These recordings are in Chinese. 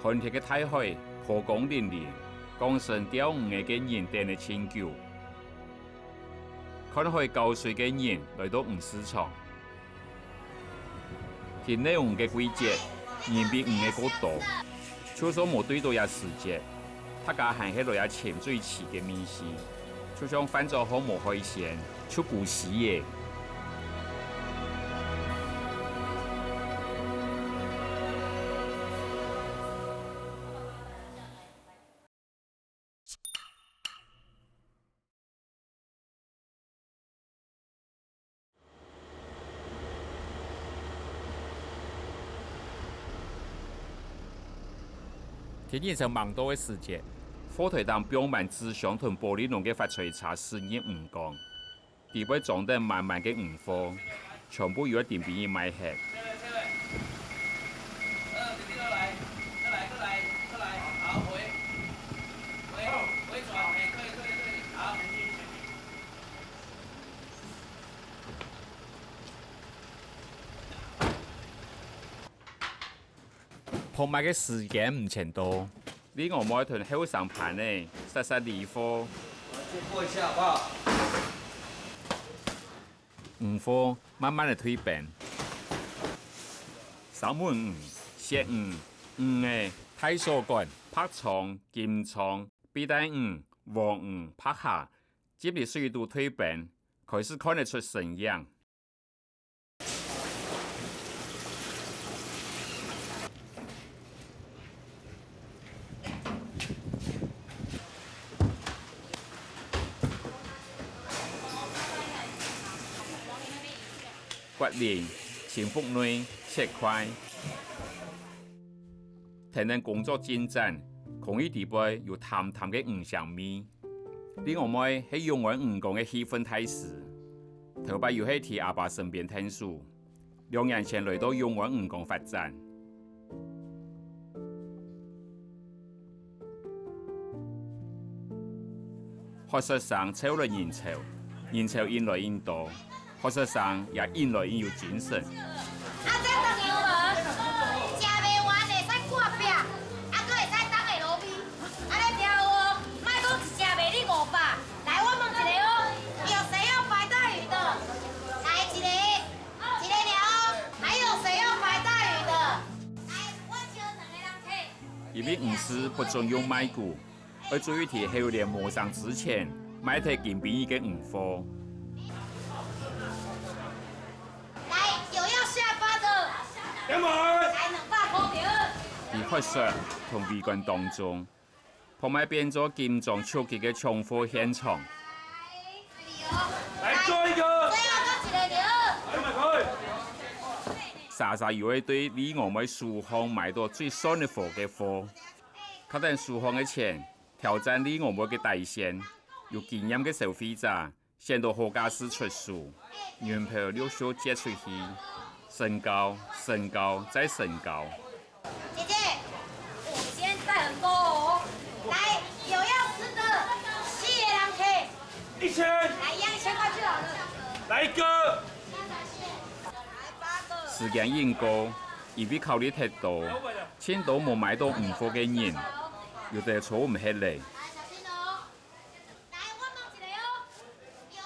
寒铁嘅大海波光粼粼，江上钓鱼嘅人订嚟清酒，看海交水嘅人來到魚市場，天內魚嘅季節，人比魚嘅高多，就算冇對到也時節，大家還喺度也潛水池嘅面試，就像翻咗好冇海鮮，出古時嘅。天然就忙多嘅時節，火腿檔標滿紙箱同玻璃籠嘅發財茶肆意唔講，地位裝得滿滿嘅魚貨，全部要一點俾人買吃。鋪賣嘅時間唔長多，你我買團後上盤呢，實實離貨。我先過一下好不好？魚貨慢慢地推變，三文魚、鱔魚、魚嘅太傻乾、白鯧、金鯧、皮帶魚、黃魚、白蝦，接嚟水度推變，開始看得出神樣。刮鏈、前腹內、切塊，睇人工作進展，空氣地背有淡淡嘅魚香味。另外係用完魚工嘅氣氛太時，頭擺又係喺阿爸身邊聽書，2年前來到用完魚工發展。學術上超了人潮，人潮越來越多。學術上也越來越有精神。這當然無，食袂完會使掛壁，佫會使當下路邊。你聽有哦，賣講一隻賣你500。來，我問一個哦，有誰要白帶魚的？來一個了哦。還有誰要白帶魚的？來，我招2個人客。因為魚市不准用賣股，要注意喺後年摸上之前，買睇更便宜嘅魚貨。200。喺學術同圍觀當中，鋪賣變咗金裝出擊嘅搶貨現場。來做一個。莎莎又會對你我們書行買到最爽嘅貨嘅貨，靠等書行嘅錢挑戰你我們嘅底線，有經驗嘅消費者先到貨架師出書，原票6手接出去。升高，升高，再升高。姐姐，我今天帶很多哦。來，有要吃的，4個人客。1000。來，1,000塊就好了。來一個。時間應高，因為考慮太多，錢都冇買到魚貨嘅人，有啲錯唔起嚟。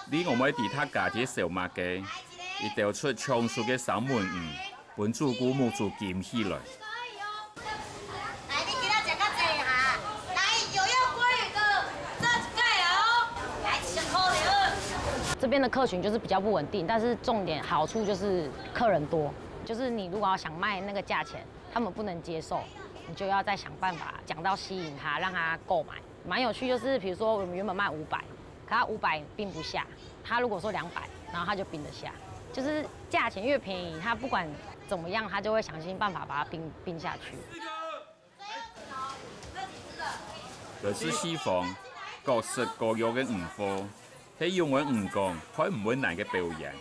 你我們喺其他家啲小賣嘅。一釣出搶數嘅3文魚，本主顧冇做kiếm起來。來，你給他講個這下。來，有要鮭魚的，這幾個哦。來，1000塊了。這邊的客群就是比較不穩定，但是重點好處就是客人多，就是你如果要想賣那個價錢，他們不能接受，你就要再想辦法講到吸引他，讓他購買。蠻有趣，就是比如說我們原本賣500，可他500並不下，他如果說200，然後他就並得下。就是價錢越便宜，他不管怎麼樣，他就會想盡辦法把它並下去。來自西方各式各樣嘅魚貨，喺用完魚工開唔會難嘅表演。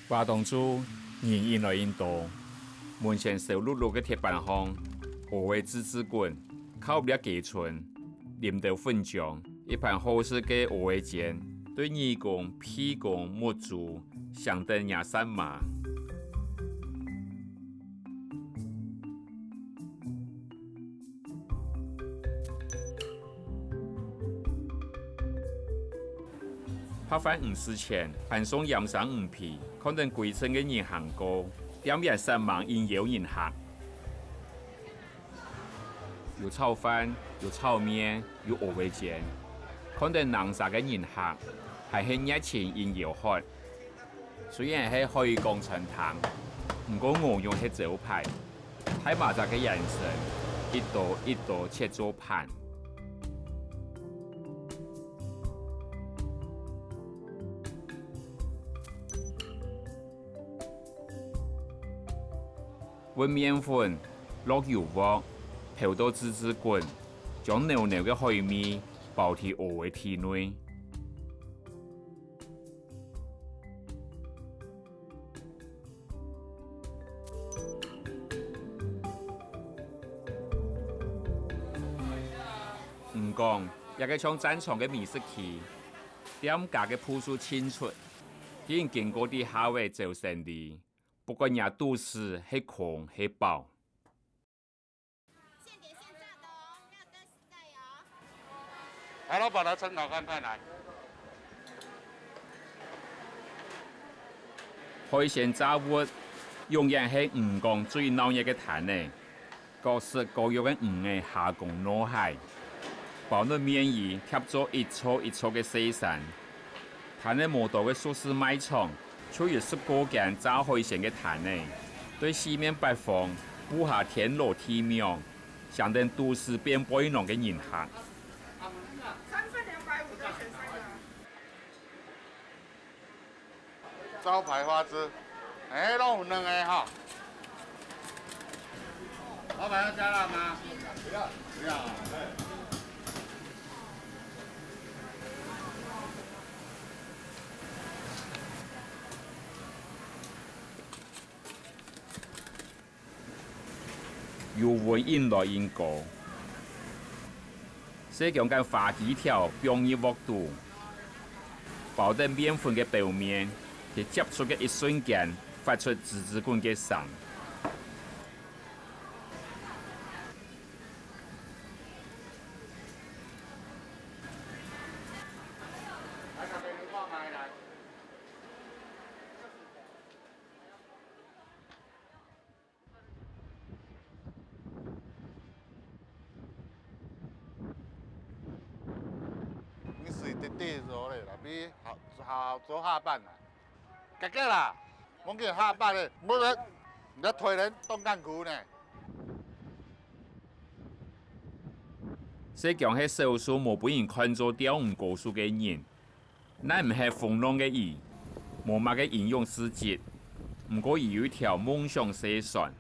活動中人越來越多，門前燒碌碌嘅鐵板巷。河嘅芝士滾，靠入雞村，淋到粉漿，一盤好食嘅蚵仔煎，对义工、批工、木族相等也散嘛。拍翻50钱，盘送盐上5皮，可能规村嘅人行过，点面3万应有人行。有炒饭，有炒面，有蚵仔煎，可能南沙嘅人行，係喺熱情應搖喝。雖然係可以講成堂，不過我用係招牌，睇麻扎嘅人生，一道一道切做盤。揾麵粉，落油鑊，調到滋滋滾，將濃濃嘅海味包喺蚵仔體內。唔講，一個像戰場嘅美食區，點架嘅樸素清出，已經經過啲夏威造成的。不管人都市係窮係飽。现点现炸的哦，没有灯实在哦。来，老板来参考看看来。海鮮炸物用嘅係吳江最鬧熱嘅炭呢，各式各樣嘅魚嘅下工攞海，包到面衣貼咗一撮一撮嘅細山，炭嘅摩托嘅熟食賣場。就有10個間炸海鮮嘅攤呢，對四面八方布下天羅地廟，相當都市變背囊嘅人行。3份250再選3個。招牌花枝，哎，拢有2個哈。老板要加辣嗎？不要，不要。油溫引來引高，這種間花枝條容易握住，包得麵粉嘅表面，喺接觸嘅一瞬間發出滋滋滾嘅聲。水直直做咧，啦，比好做下班啦。格格啦，我叫下班咧，冇人，你推人東間區呢？這種係少數冇俾人看做釣魚高手嘅人，乃唔係風浪嘅魚，冇乜嘅英勇事蹟，唔過有一條夢想寫船。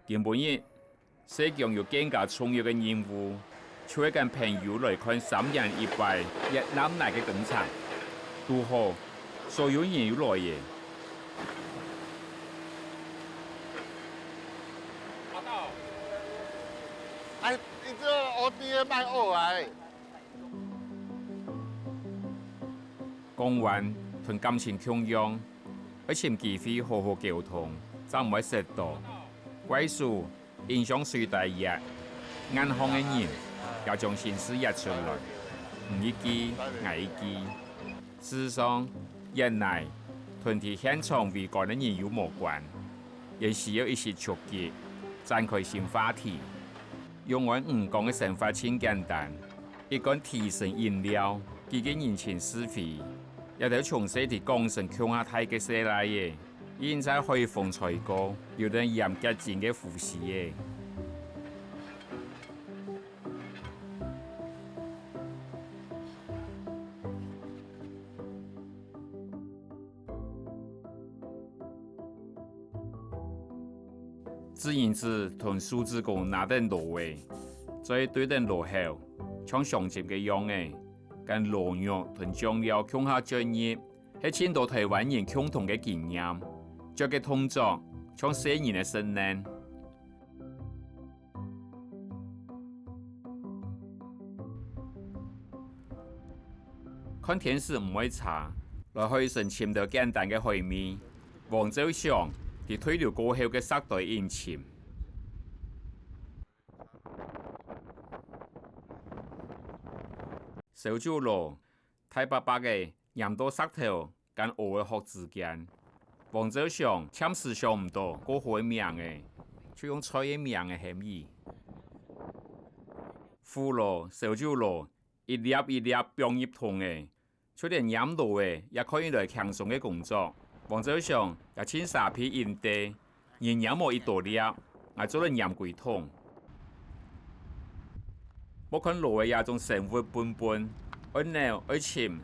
原本日，社強有更加重要嘅任務，就係跟朋友來看3人1擺越南嚟嘅登場，都好，所有人要來嘅。哎，你這個OD賣蚵仔。講完同感情強樣，而且機會好好溝通，就唔會蝕到。歸屬影響最大日，眼行嘅人也將心思溢出來，唔一記捱一記。事實上，日內同啲現場圍觀嘅人有無關，也需要一些觸及，展開新話題。用我吳江嘅生活真簡單，一罐提神飲料，幾個人情是非，一條從細啲江城鄉下睇嘅寫來嘅。現在可以風吹過，有啲嚴格戰嘅呼吸嘅。自然子同數字工拿定落位，再對定落後，像上集嘅樣嘅，跟螺肉同醬料共下專業，係千多台灣人共同嘅經驗。這個動作像4人的生嫩。看电视唔会查，来去成潛到簡單嘅海面。黃州上伫退了過後嘅室內演潛。小酒樓太白白嘅鹽多石頭跟鵝嘅殼之間，黃州上暫時想唔到過海名嘅，就用菜嘅名嘅含義。腐螺、小酒樓一粒一粒變入桶嘅。就連飲路嘅也可以來輕鬆嘅工作。黃州上也請3批鹽地，人飲冇一大粒，我做人飲幾桶。我看路嘅也種生活本本，愛鬧愛潛，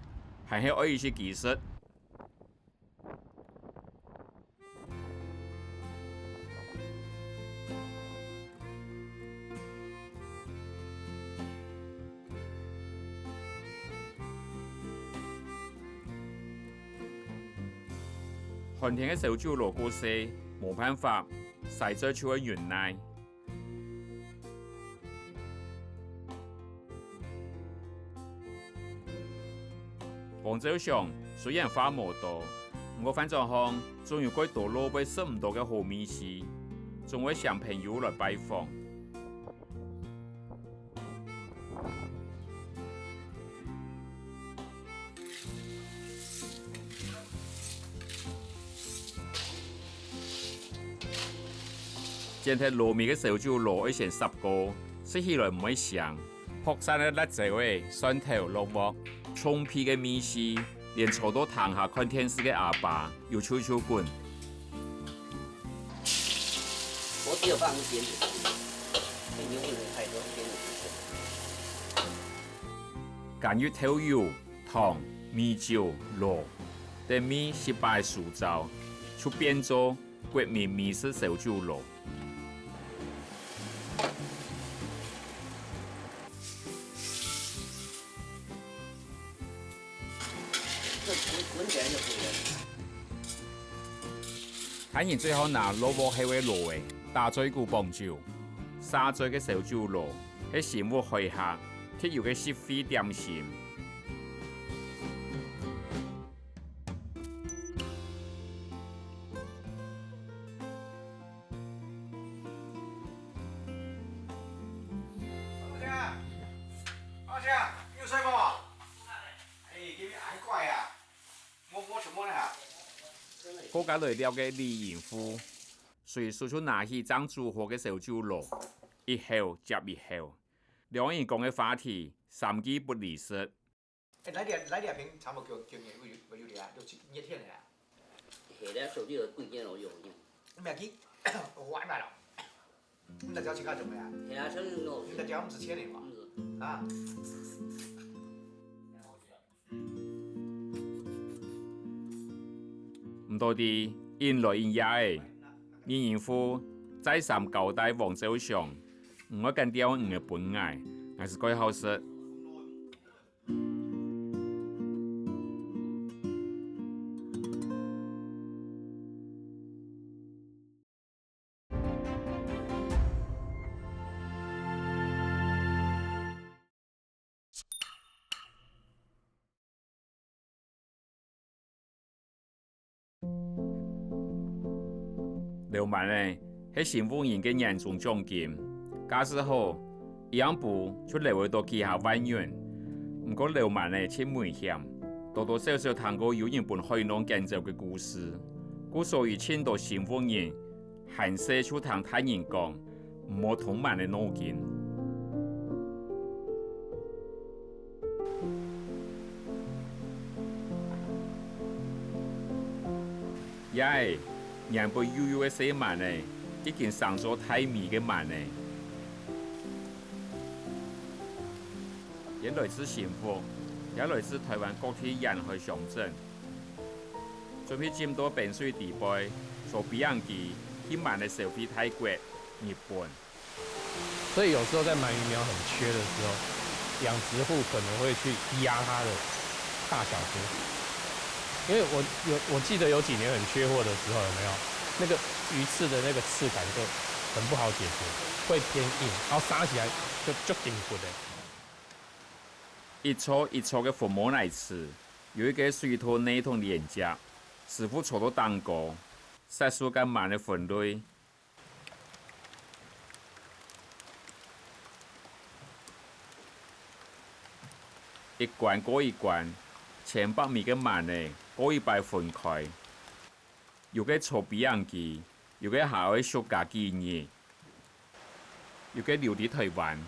還係愛一些技術。寒天嘅小酒樓過世，冇辦法，實在就係原來。黃州上雖然花冇多，我反正行仲有幾多路被食唔到嘅好美食，仲會向朋友來拜訪。今天糯米嘅小酒樓要成10個，食起來唔會香。學生嘅辣椒嘅蒜頭、蘿蔔、葱皮嘅米絲，連坐到堂下看電視嘅阿爸要悄悄滾。我只有放一點點，你不能太多，一點點。間於調油、糖、米酒、螺，等米失敗塑造，就變做國民美式小酒樓。睇完最後拿蘿蔔係為螺嘅大嘴骨棒酒，沙嘴嘅小酒螺喺善活開下，鐵油嘅雪飛點心。阿姐，有水冇？哎，今日還怪啊！我什麼呢？國家來了嘅李賢富，隨手就拿起張煮好嘅小酒螺，一口接一口，兩人講嘅話題三句不離舌。來點瓶差唔多叫你會有啲啊，都熱天嚟啊。係咧，手機有貴件我用嘅。你咪記，我買了。你在教其他做咩啊？係啊，真係我。你在教我們之前的嘛？啊。唔多啲，因來因也嘅，李賢富再三交代黃州上，唔可干掉嘅本藝，還是該好食。流氓呢，係新豐人嘅年終獎金，假使好，一樣部出嚟會到幾下萬元。唔過流氓呢，千危險，多多少少聽過有人本海浪建造嘅故事，故所以千多新豐人閒時就聽他人講，唔好通慢嘅腦筋。也係。人輩悠悠嘅寫文呢，已經上咗太美嘅文呢。也來自幸福，也來自台灣各地沿海鄉鎮。準備佔到邊水地背，做比洋機，去買的消費泰國、日本。所以有時候在鰻魚苗很缺的時候，養殖戶可能會去壓它的大小隻。因為我記得有幾年很缺貨的時候，有沒有？那个鱼刺的那个刺感就很不好解决，会偏硬，然后杀起来就顶骨的。一撮一撮的粉末来吃，有一个水土内同连接，师傅搓到蛋糕，杀出咁慢的分类。一罐過一罐，千百米嘅慢呢，過一擺分開。有嘅搓鼻樣機，有嘅下去塑膠機熱，有嘅留喺台灣。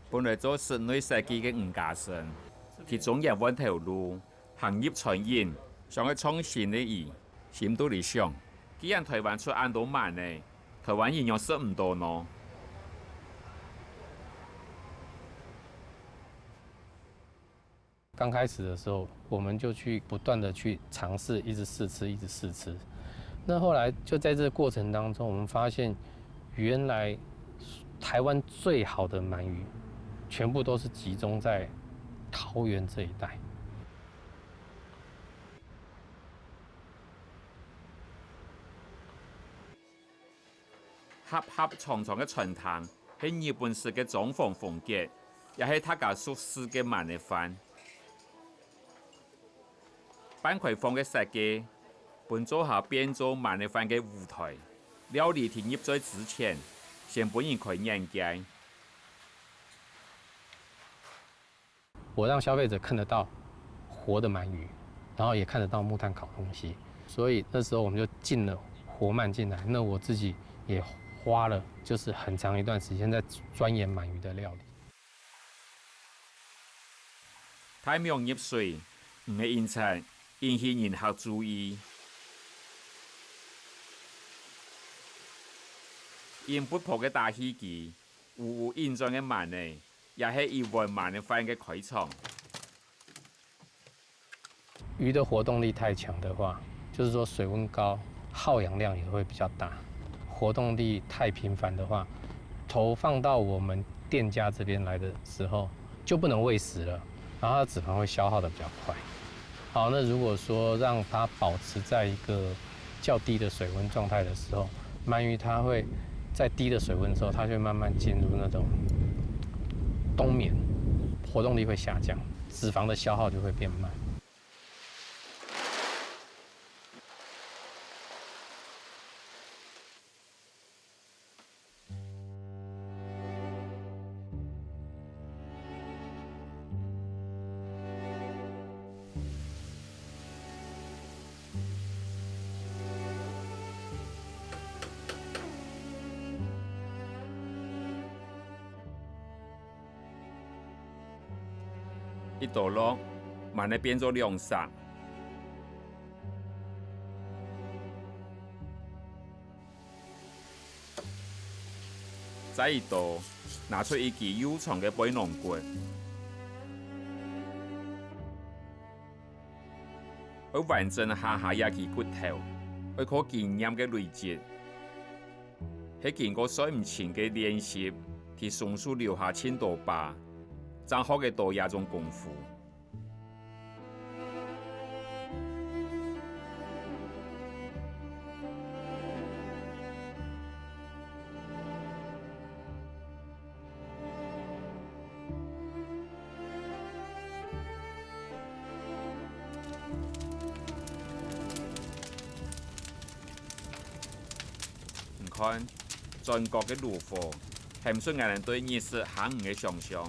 本來做室內設計嘅吳家生，佢總入揾條路，行業傳言，想去創新嘅意，心都理想。既然台灣出按到慢呢，台灣人用識唔多呢。刚开始的时候，我们就去不断的去尝试，一直试吃，一直试吃。那后来就在这个过程当中，我们发现，原来台湾最好的鳗鱼，全部都是集中在桃园这一带。狹狹長長嘅船塘，係日本式嘅裝潢風格，也係他家熟悉嘅鳗嘅飯。板塊放嘅設計，本做下變做鳗嘅飯嘅舞台。料理添入在之前，先本人開眼界。我让消费者看得到活的鳗鱼，然后也看得到木炭烤东西，所以那时候我们就进了活鳗进来。那我自己也花了就是很长一段时间在钻研鳗鱼的料理。太陽入水，唔係因材，引起人客注意。因不破嘅大飛機，有印象嘅鳗呢，也係以為鳗嘅飯嘅開場。魚的活動力太強的話，就是說水溫高，耗氧量也會比較大。活動力太頻繁的話，投放到我們店家這邊來的時候，就不能餵食了，然後它脂肪會消耗得比較快。好，那如果說讓它保持在一個較低的水溫狀態的時候，鳗魚它會在低的水溫之後，它就會慢慢進入那種冬眠，活動力會下降，脂肪的消耗就會變慢。一道落，鳗呢變做兩色。再一道，拿出一支幼長嘅背囊骨，要完整下一支骨頭，要靠經驗嘅累積，係經過水唔前嘅練習，替松樹留下千多疤。真好嘅多一種功夫。唔看，全國嘅路貨，係唔算人對意識很唔嘅想象。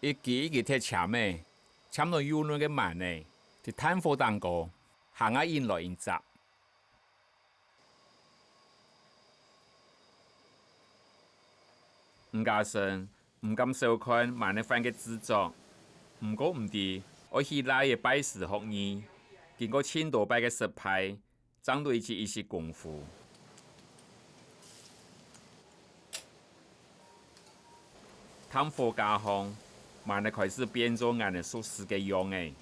一支鐵鉗咩，鉗到幼嫩嘅鳗呢，啲炭火蛋糕，行下煙來煙雜。吴家生唔敢小看萬力番嘅製作，唔過唔知我希拉嘅拜師學藝，經過千多擺嘅失敗，長累積一些功夫。探火家鄉，萬力開始變做俺哋所思嘅樣誒。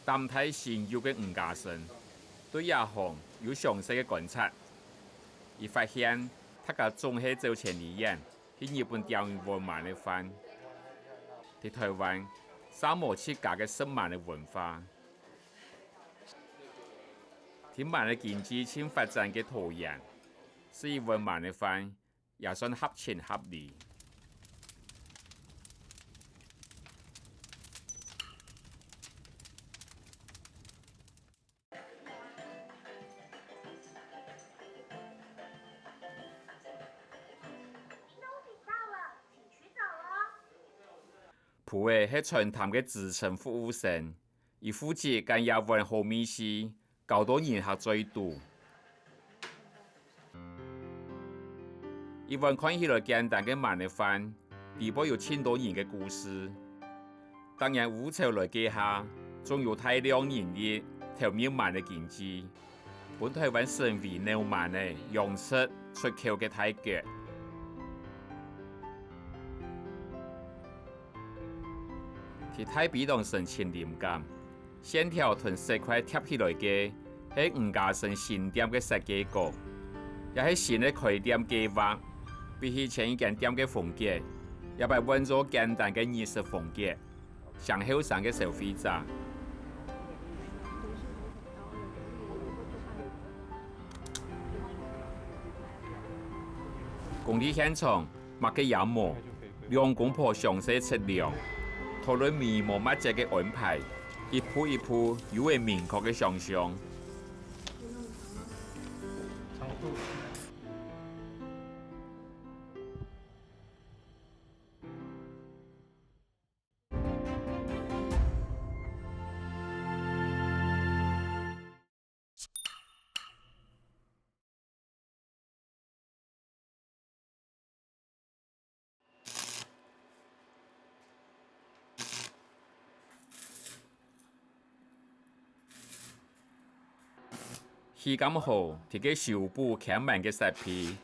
淡睇現有嘅吳家生，對亞行有詳細嘅觀察，而發現他嘅綜合造錢理念係日本釣魚文萬力番，喺台灣沙漠切割嘅十萬嘅文化，喺萬力經濟先發展嘅土壤，所以文萬力番也算合情合理。鋪嘅係傳統嘅基層服務生，而負責間亞運後面是較多人客最多。一碗看起來簡單嘅萬力番，裡邊有千多人嘅故事。當然烏潮來計下，仲有大量人力投入萬力經濟，本台灣成為兩萬嘅養殖出口嘅大國。喺太平洋神情靈感，線條同石塊貼起來嘅係吳家生新店嘅設計稿，也係新嘅開店計劃。比起前一間店嘅風格，也被換做簡單嘅日式風格，上後生嘅消費者。工地現場抹嘅眼膜，兩公婆詳細測量。討論密模密集嘅安排，一步一步有個明確嘅想象。氣感好，提個修補欠慢嘅設備，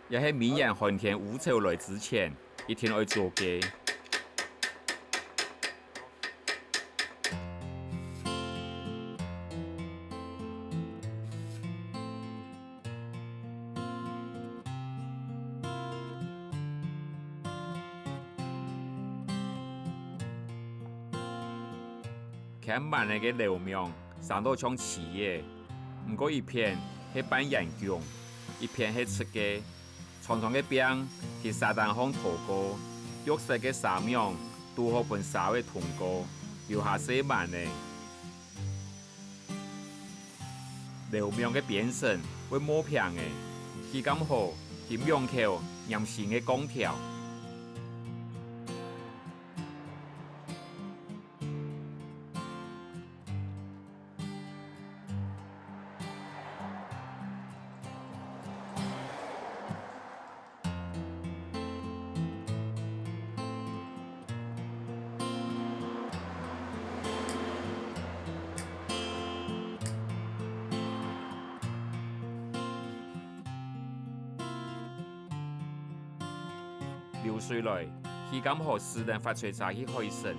也係明年寒天烏潮來之前，一定要做嘅。欠慢嘅流量上到像企業，唔過一片係辦研究，一片係設計，常常嘅病係沙灘上塗過，玉石嘅沙苗都可本沙嘅通過，留下細慢嘅流量嘅變身會磨平嘅，氣感好，係用口任性嘅鋼條。流水來，氣感好，自然發出雜氣開聲。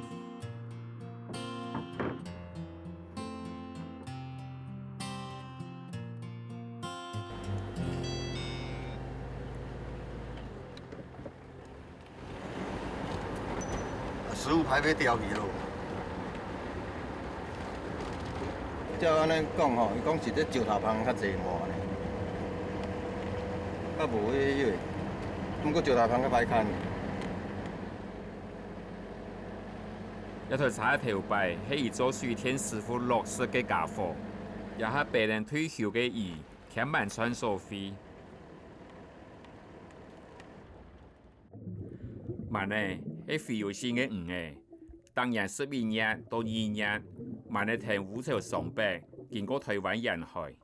师傅排要釣魚咯。照安尼講吼，伊講是咧石頭香較濟換呢，較無迄個。不過石頭香較歹看。一台柴頭擺係一座水天師傅落實嘅家伙，也係別人退休嘅伊欠慢穿梭費，慢呢係非有性嘅魚誒，當年11日到2日，慢呢聽烏潮上北，經過台灣沿海，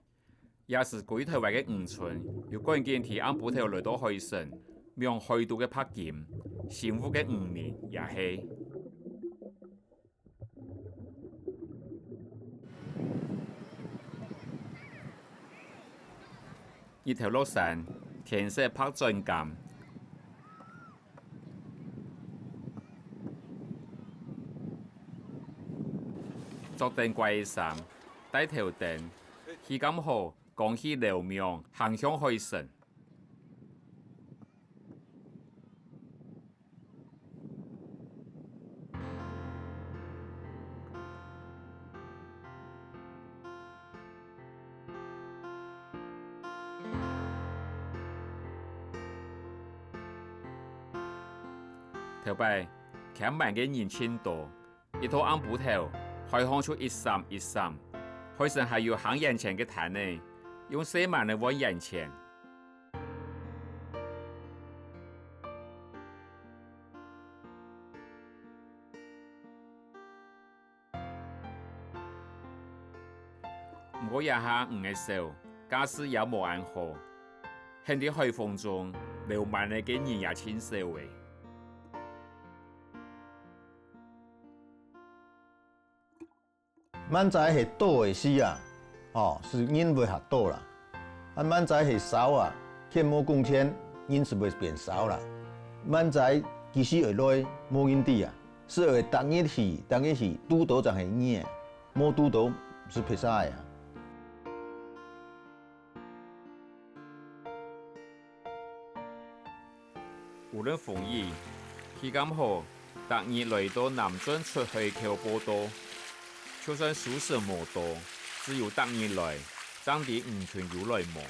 也是歸台灣嘅漁村，要關鍵提啱補頭來到海城，用海島嘅拍劍，幸福嘅5年也係。一條落山，天色拍轉暗。作定貴衫，帶頭燈，氣咁好，講起流명行向海城。頭擺看慢嘅人千多，一套暗布頭，開行出一扇一扇，海城還有行眼前嘅攤呢，用細慢嚟揾眼前。我一下唔嘅手，假使也無安好，喺啲海風中流慢嘅嘅人也清少嘅。滿仔係倒的時啊，是人袂合倒啦。啊，滿仔係少啊，欠冇貢獻，人是袂變少啦。滿仔其實會來冇人啲啊，是會當日去拄到就係硬，冇拄到是袂使啊。無論風雨，氣咁好，當日來到南莊出去橋波多。就算舒適無多，只有當日來，爭啲漁村有來無。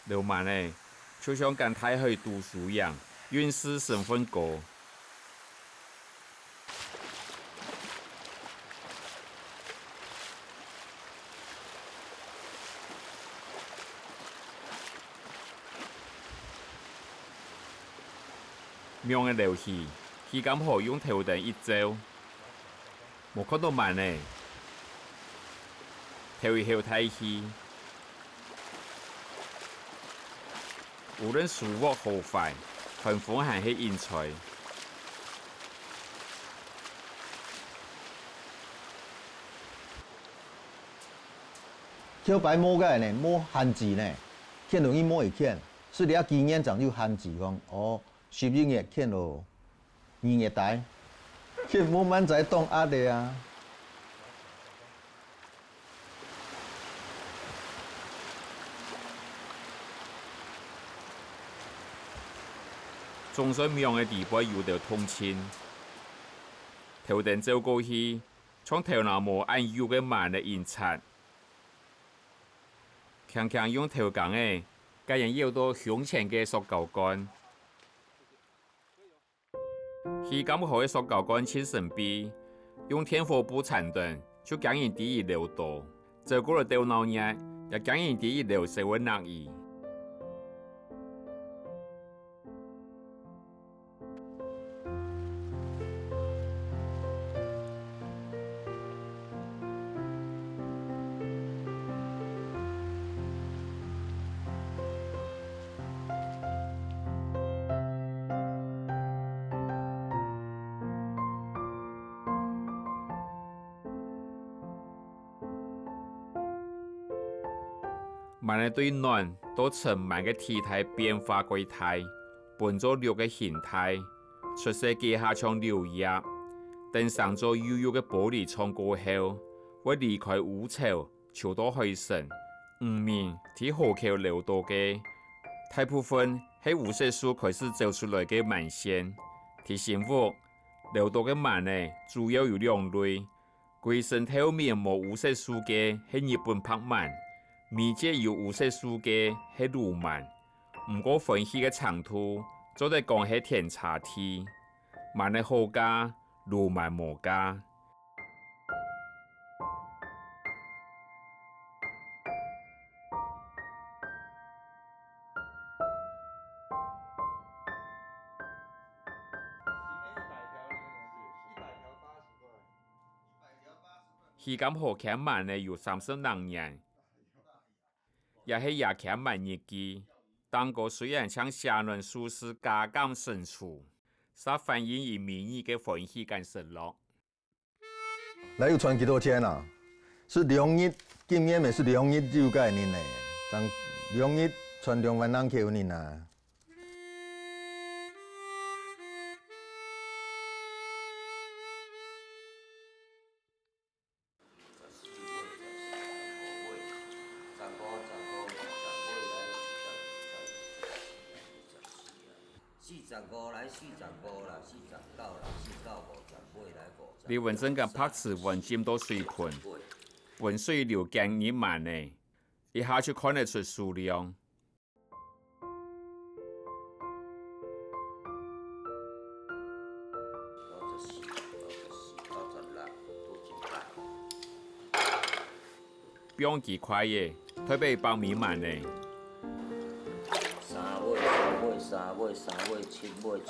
流慢呢，就像跟太去讀書一樣，運勢成分高。명嘅流氣，氣咁好用頭燈一照，冇看到慢呢。頭一後睇氣，無論舒服好快，很風還係인才。橋牌摸個呢，摸限制呢，見容易摸會見，是你要經驗上有限制講哦。11月見到2月底，見冇滿仔當壓的啊！總算명嘅地位有條通親，頭燈照過去，從頭腦無按右嘅慢嘅印刷，強強用頭鋼嘅，加人要到胸前嘅塑膠桿。氣咁好嘅塑膠桿切神秘，用天火布纏斷，就講人第一流多，走過了頭腦熱，也講人第一流社會難易。慢嘅對暖都呈慢嘅體態變化軌態，伴咗綠嘅形態，出世記下像柳葉，等上咗悠悠嘅玻璃窗過後，會離開烏巢，潮到海城。5面睇河橋流到嘅，大部分喺烏色樹開始走出來嘅慢線，睇幸福流到嘅慢呢，主要有2類，規身頭面無烏色樹嘅係日本拍慢。面接有烏色樹嘅係魯慢，唔過分析嘅長度，就係講係天差地，慢嘅好加，魯慢無加。期間河墾慢呢有30年，也係也墾慢日記。當個雖然像下輪數是加減勝出，卻反映以民意嘅歡喜感失落。來有傳幾多錢啊？是2億，今年咪是2億就概念呢？當2億傳2萬人口呢啊？李文正嘅拍詞運佔到水盆，運水流經2萬呢，一下就看得出數量。標記快嘅，特別100米萬呢。3尾、7尾、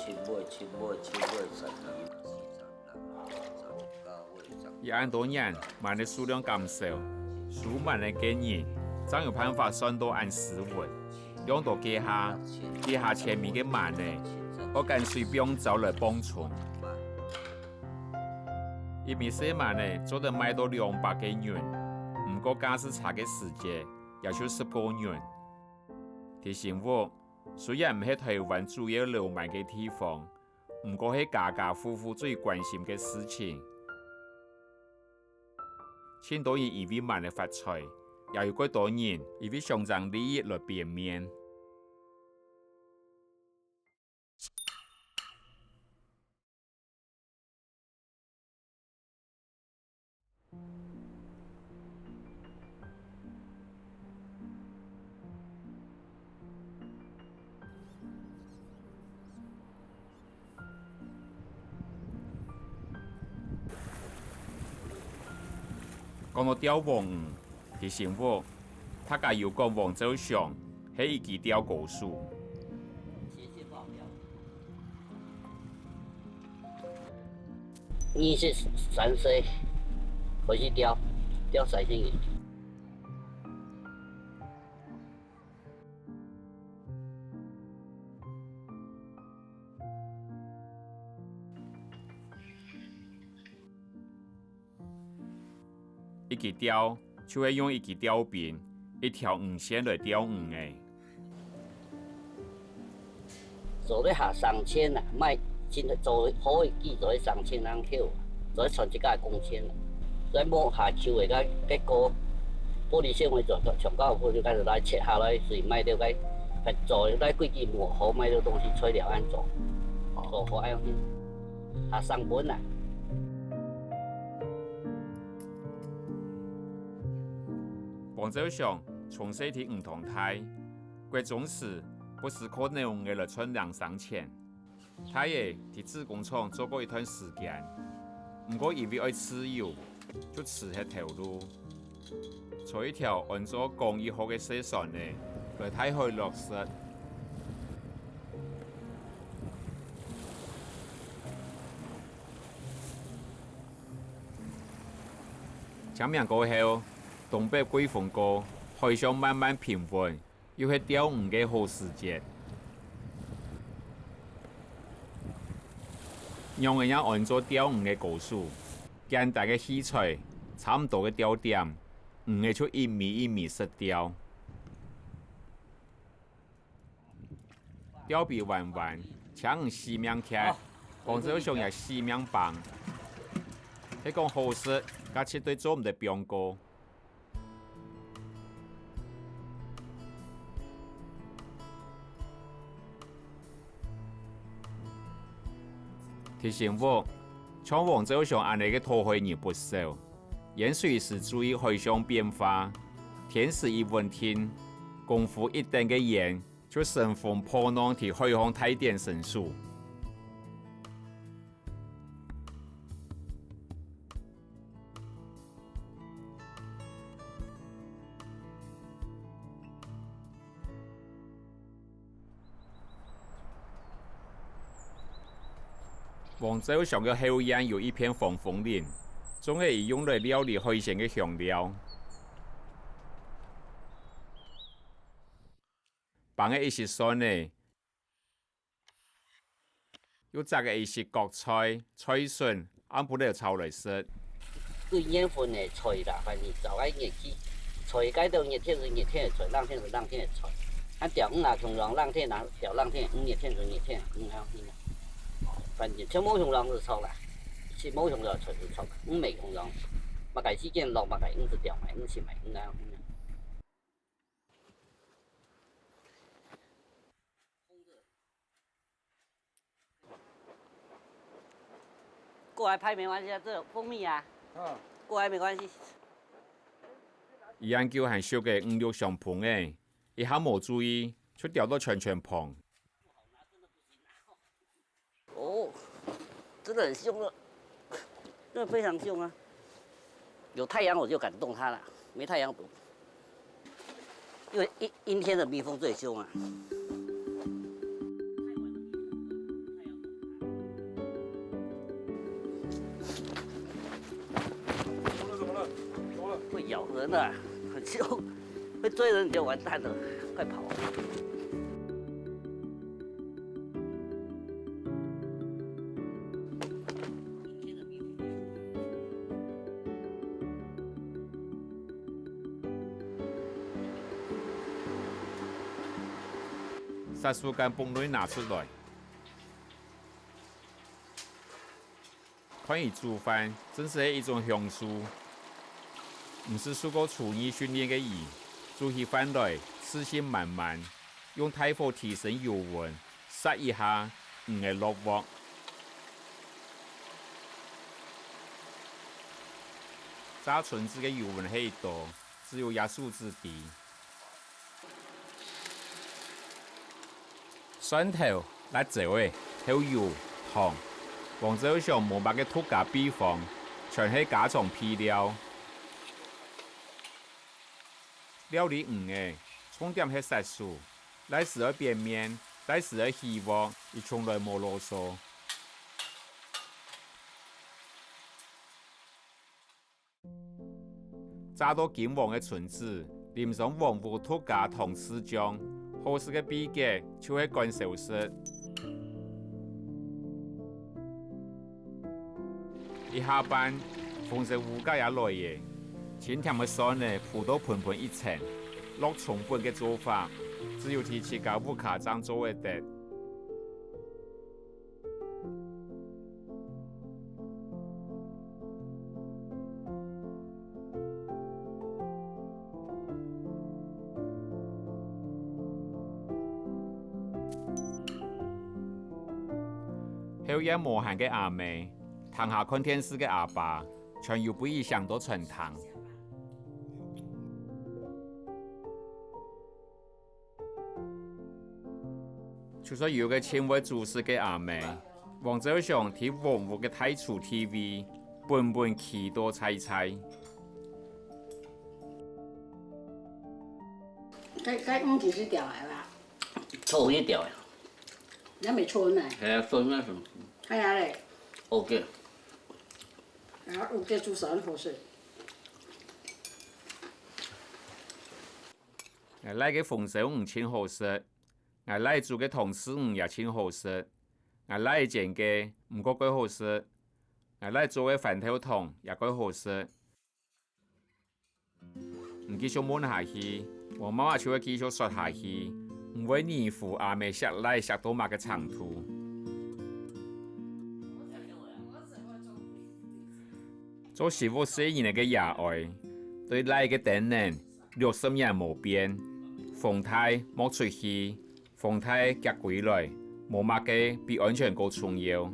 一按多年，萬的數量減少，數萬的建議，怎有辦法算到按時運？兩度記下前面嘅萬呢，我跟隨標走來幫襯。1米4萬呢，做得賣到200個元，唔過駕駛差嘅時間也就10個元。提醒我，雖然唔係台灣主要流賣嘅地方，唔過係家家戶戶最關心嘅事情。千多人因為慢嚟發財，也有幾多人因為上漲利益來變面。講到釣王魚，提醒我，他家有個王州上係一支釣高數。23歲回去釣3000元。一支釣就會用一支釣柄，一條魚線來釣魚嘅。做咧下3000啊，賣真係做好嘅機做3000人口，做傳一家工錢啦。所以摸下手嘅個結果，玻璃纖維做上高後就開始來切下來，水賣到個做來幾支磨好賣到東西吹了安做，做好安下上本啊。王州上從細睇唔同態，貴種時不是靠內容嘅來賺2-3錢。他也喺子工廠做過一段時間，唔過因為愛豉油，就辭下頭路，做一條按照工藝學嘅細船呢，來睇開落實。前面過後，東北季風過，海上慢慢平穩，又係釣魚嘅好時節。讓人家按照釣魚嘅高數，簡單嘅器材，差唔多嘅釣點，魚嘅就1米1米實釣。釣比彎彎，搶魚4命卡，廣州上也4命棒。係講好食，加切對做唔得標高。提醒我，像王州上安尼嘅拖海人不少，沿隨時注意海上變化，天時一穩定，功夫一定嘅嚴，就乘風破浪替海航太點神速。王州上嘅後院有一片防風林，总会用来料理海鲜的香料。放的一些蒜呢，又炸个一些国菜、菜笋，按不了炒来食。对年份的菜啦，反正就爱热起，菜该到热天是热天的菜，冷天是冷天的菜。啊，钓鱼啊，冲浪冷天拿钓冷天，热天就热天，反正像冇冲浪就炒啦，是冇冲浪菜就炒，未冲浪，嘛该时间落嘛该就钓埋，是埋啊。过来拍没关系啊，这有蜂蜜啊。过来没关系。伊研究还烧个5、6上盆诶，一下冇注意，就掉到全盆。哦，真的很凶了，真的非常凶啊！有太阳我就敢动它了，没太阳不。因为阴天的蜜蜂最凶啊。会咬人的，很凶，会追人你就完蛋了，快跑！杀猪干崩类拿出来，看伊煮饭，真是一种享受。唔是受过厨艺训练的伊，煮起饭来自信满满，用大火提升油温，杀一下唔会落鑊。炸笋子的油温很多，只有压素质低。蒜头、辣椒诶，还有油、糖，王者上无白嘅土家秘方，全系家常配料。料理诶，重点系杀素，来时而变面，来时而起锅，伊从来无啰嗦。炸到金黄嘅笋子，淋上黄胡土家糖丝酱，好食嘅秘诀就系干烧式。一下班，风食乌家也来嘅。清甜嘅蒜呢，铺到盆盆一层，落重本嘅做法，只有提起教乌卡章做会得。后日无限嘅阿妹，堂下看电视嘅阿爸，全要俾伊上到全堂。就说有个前卫主持嘅阿妹，王者上睇黄湖嘅太楚 TV， 本本奇多彩彩。该几时钓来啦？臭一条呀。咱没错呢。系啊，臭那什么？系啊嘞。OK。然后我给煮啥好吃？我来嘅丰收唔清好食，我来做嘅同事也清好食，我来煎嘅唔过几好食，我来做嘅饭头汤也几好食。唔继续闷下去，我妈妈就会继续说下去，唔会尼付阿妹食来食到嘛嘅长途。做媳妇4年嘅野愛，對嚟嘅頂人60年冇變，風態冇出去，風態夾歸來，冇乜嘅比安全更重要。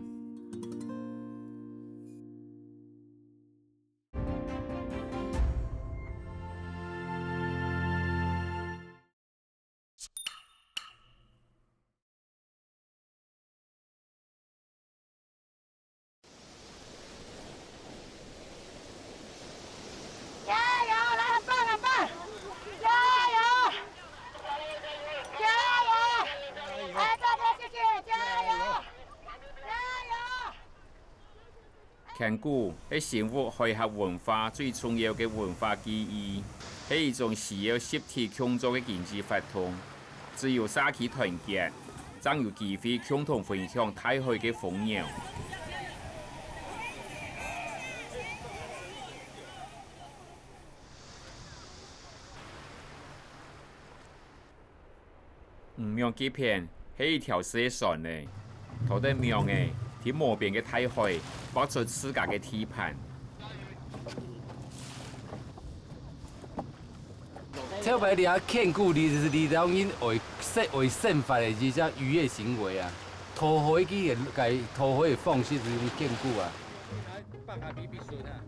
加油！腔鼓係生活配合文化最重要嘅文化記憶，係一種需要集體創作嘅經濟活動。只有社區團結，才有機會共同分享大海嘅豐饒。吳廟這片係一條小船呢，頭頂廟嘅喺無邊嘅大海，畫出自家嘅地盤。特別啲勸鼓，你當然為憲法嘅一隻漁業行為啊，討海機嘅該討海嘅方式就是勸鼓啊。放下比水啊！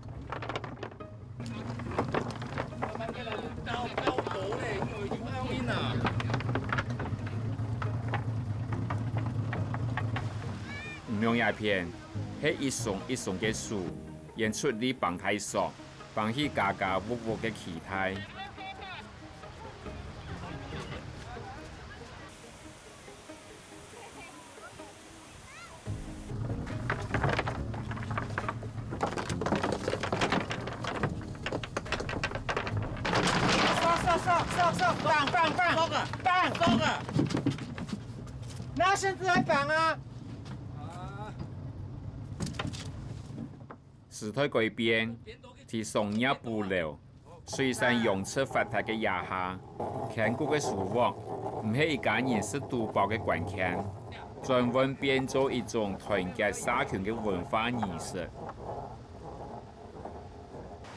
吳廟一片係一叢一叢嘅樹，演出你綁太索，綁起家家屋屋嘅期待。放啊！拿绳子来绑啊！時代改變，喺松葉布料、水上用出發達嘅野下，腔鼓嘅樹木唔係一家人識獨爆嘅關鍵，轉換變做一種團結社群嘅文化儀式。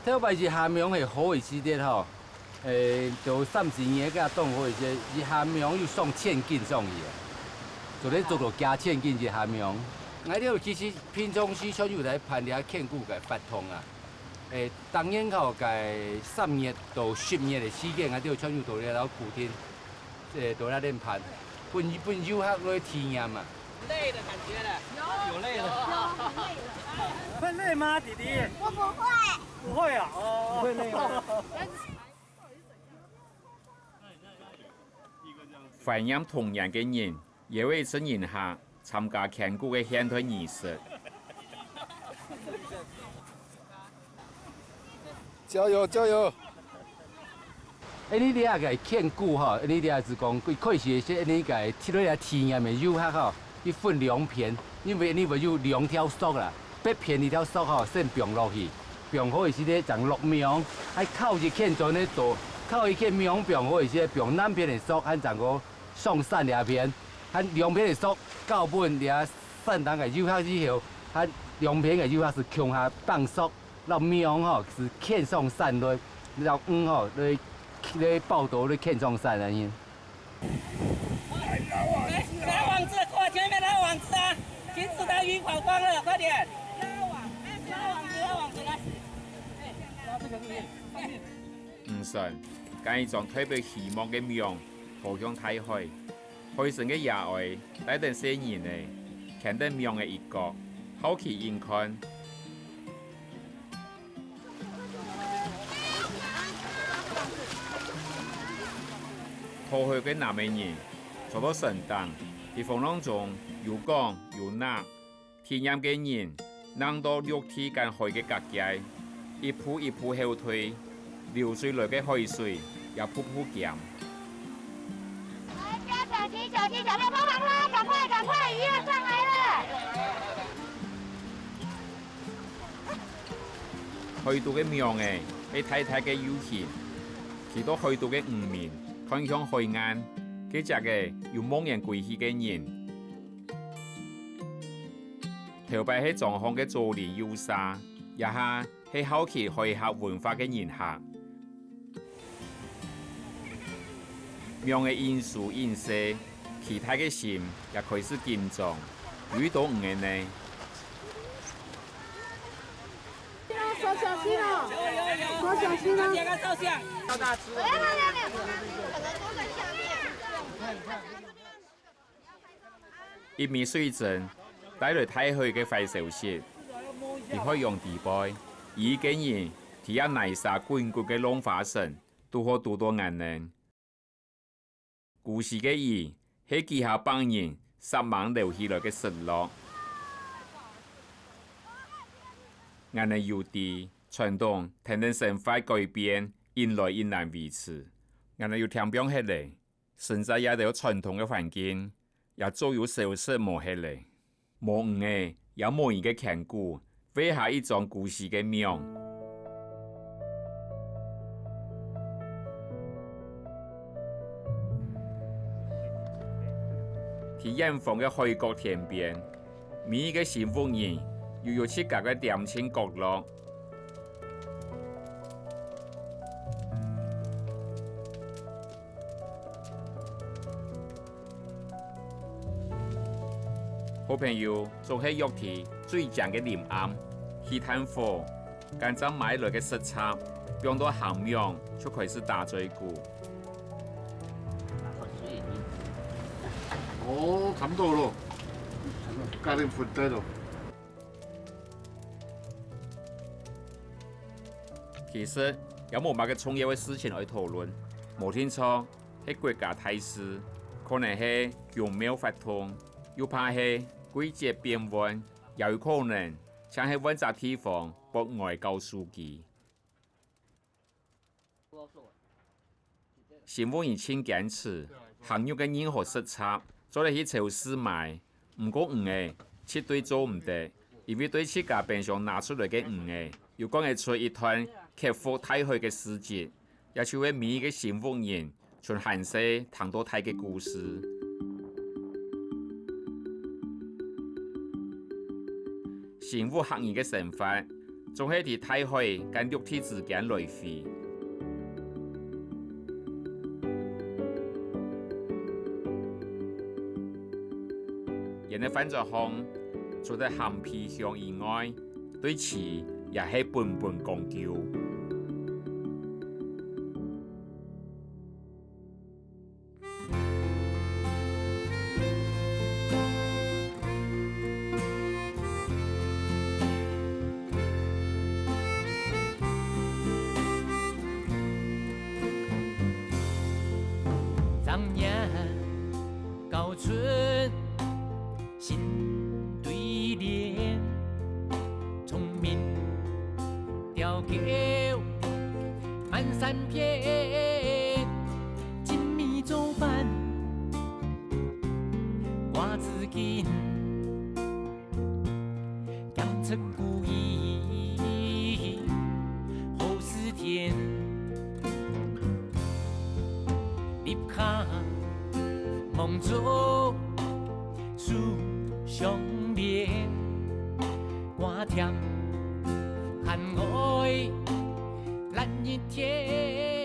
特別是下面係好嘅時節吼。就暫時嘢甲當好一些，伊下面又送千斤送伊啊，就咧做到加千斤一下面。我哋其實平常時像有來辦啲勸鼓嘅活動啊，當然吼嘅3月到10月嘅時間，我哋像有到咧老固定，到咧練盤，本遊客來體驗嘛。累的感覺了，有累了，会累嗎，弟弟？我不會。不會啊，哦，不會累嗎？懷念童年嘅人，也會出現下參加腔鼓嘅獻台儀式。加油加油！你哋個勸鼓吼，你哋是講可以是些你個貼落嚟體驗嘅遊客吼，一分2片，因為你咪有2條索啦，8片1條索吼，先綁落去，綁好是咧將落苗，還靠一勸做呢做，靠一勸苗綁好是綁2片嘅索，還將個送散2片，還2片嘅索到本倆散當個遊客之後，還2片嘅遊客是向下放索，落苗吼是勸送散落，落吼來報道來勸送散安尼。拉網子，過前面拉網子啊！停止的魚跑光了，快點！拉網子來！拉這個是不是？唔信，揀一種特別希望嘅廟，投向大海，海上嘅野外，帶定些人嚟，看到廟嘅一角，好奇眼看。討海嘅南美人，坐到神燈，喺風浪中又講又鬧，體驗嘅人，能到陸地跟海嘅隔界，一步一步後退，流水來嘅海水也噗噗鹹。小心小心小心，幫忙啦！趕快趕快，魚要上來了！去到嘅廟嘅係太太嘅悠閒，其到去到嘅午面。看向海岸，佢只嘅有茫然歸去嘅人，頭擺喺狀況嘅做年優沙，一下係好奇海峽文化嘅人客。廟嘅因素因素，其他嘅心也開始緊張，遇到唔嘅呢？手小心哦！手小心哦！點個照相，超大隻。一面水陣帶來太虛嘅壞消息，你可以用地背，已經人睇下泥沙滾滾嘅浪花聲，都可多多眼淚。故事嘅意係記下幫人10萬留起來嘅失落。俺的优地传统天天生活改变，因来因难维持。俺们要听讲起来，现在也得有传统的环境，也早有消失无起来。无五个也无一个强固，为下一种故事的名。喺远方嘅海角天边，每一个幸福人又有自家嘅点睛角落。好朋友仲喺玉田最近嘅林暗去探火，間陣買來嘅食材放到鹹樣，就開始打嘴鼓。哦，差不多咯，加點粉底咯。其實有冇乜嘅重要嘅事情去討論，冇聽錯係國家大事，可能係用廟發通，又怕係季節變換，又有可能像係揾個地方博外交書記。新聞人請堅持，行業嘅任何實測，做嚟去超市買，唔過五個絕對做唔得，因為對自家平常拿出來嘅五個，又講會出一段克服太虛嘅事蹟，也就係每一個新聞人從閒世談到太嘅故事。新聞行業嘅成法，總係喺太虛跟肉體之間來回。人哋翻咗行，除咗鹹皮香以外，對此也係本本講究。丈娘高春新对联，聪明雕狗满山遍，精密做饭瓜子筋，养成故意后四天。立下梦中树相连，寒天寒爱蓝一天。